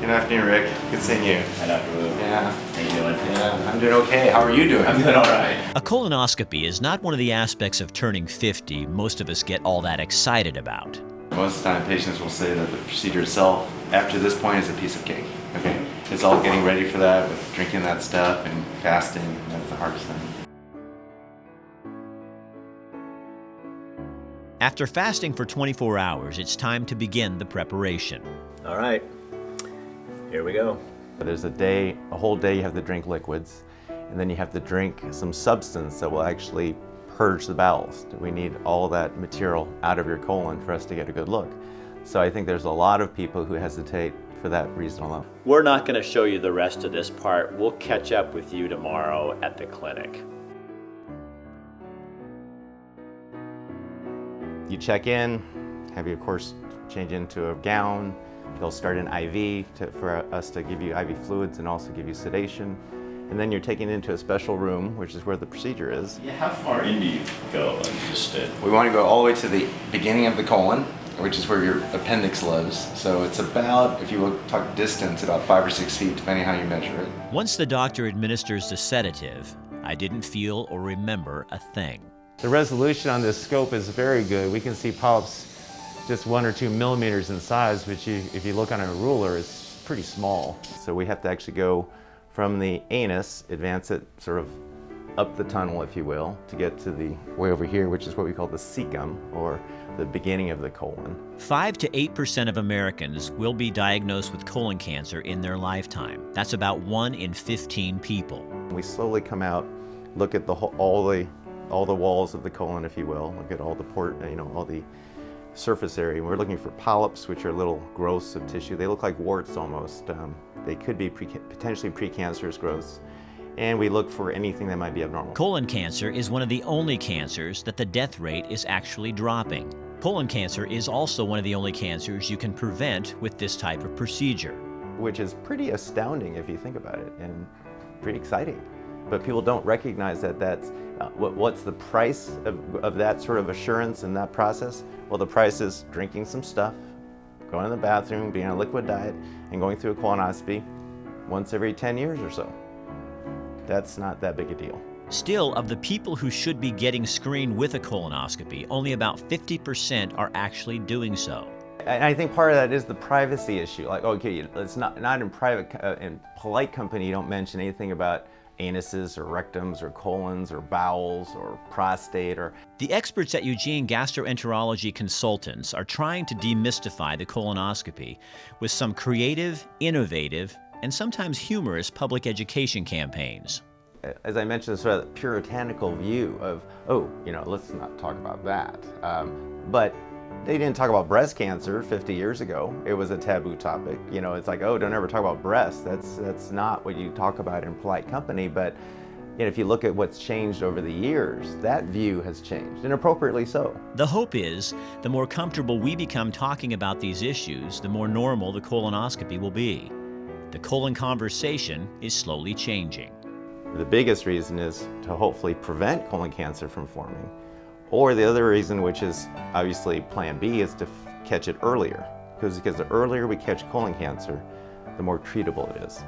Good afternoon, Rick. Good seeing you. Hi, Dr. Wu. Yeah. How you doing? Yeah, I'm doing okay. How are you doing? I'm doing all right. A colonoscopy is not one of the aspects of turning 50 most of us get all that excited about. Most of the time, patients will say that the procedure itself, after this point, is a piece of cake. Okay? It's all getting ready for that with drinking that stuff and fasting. That's the hardest thing. After fasting for 24 hours, it's time to begin the preparation. All right. Here we go. There's a whole day you have to drink liquids, and then you have to drink some substance that will actually purge the bowels. We need all that material out of your colon for us to get a good look. So I think there's a lot of people who hesitate for that reason alone. We're not going to show you the rest of this part. We'll catch up with you tomorrow at the clinic. You check in, have you of course change into a gown. They'll start an IV for us to give you IV fluids and also give you sedation. And then you're taken into a special room, which is where the procedure is. Yeah, how far in do you go? We want to go all the way to the beginning of the colon, which is where your appendix lives. So it's about, if you talk distance, about 5 or 6 feet, depending how you measure it. Once the doctor administers the sedative, I didn't feel or remember a thing. The resolution on this scope is very good. We can see polyps just 1 or 2 millimeters in size, which if you look on a ruler is pretty small. So we have to actually go from the anus, advance it sort of up the tunnel, if you will, to get to the way over here, which is what we call the cecum, or the beginning of the colon. 5 to 8% of Americans will be diagnosed with colon cancer in their lifetime. That's about 1 in 15 people. We slowly come out, look at all the walls of the colon, if you will, look at all the all the surface area. We're looking for polyps, which are little growths of tissue. They look like warts almost. They could be potentially precancerous growths. And we look for anything that might be abnormal. Colon cancer is one of the only cancers that the death rate is actually dropping. Colon cancer is also one of the only cancers you can prevent with this type of procedure. Which is pretty astounding if you think about it, and pretty exciting. But people don't recognize that what's the price of that sort of assurance and that process? Well, the price is drinking some stuff, going to the bathroom, being on a liquid diet, and going through a colonoscopy once every 10 years or so. That's not that big a deal. Still, of the people who should be getting screened with a colonoscopy, only about 50% are actually doing so. And I think part of that is the privacy issue. Like, okay, it's not in polite company, you don't mention anything about anuses or rectums or colons or bowels or prostate or... The experts at Eugene Gastroenterology Consultants are trying to demystify the colonoscopy with some creative, innovative, and sometimes humorous public education campaigns. As I mentioned, sort of the puritanical view of, let's not talk about that. But they didn't talk about breast cancer 50 years ago. It was a taboo topic. It's like, oh, don't ever talk about breasts. That's not what you talk about in polite company. But if you look at what's changed over the years, that view has changed, and appropriately so. The hope is the more comfortable we become talking about these issues, the more normal the colonoscopy will be. The colon conversation is slowly changing. The biggest reason is to hopefully prevent colon cancer from forming. Or the other reason, which is obviously plan B, is to catch it earlier. Because the earlier we catch colon cancer, the more treatable it is.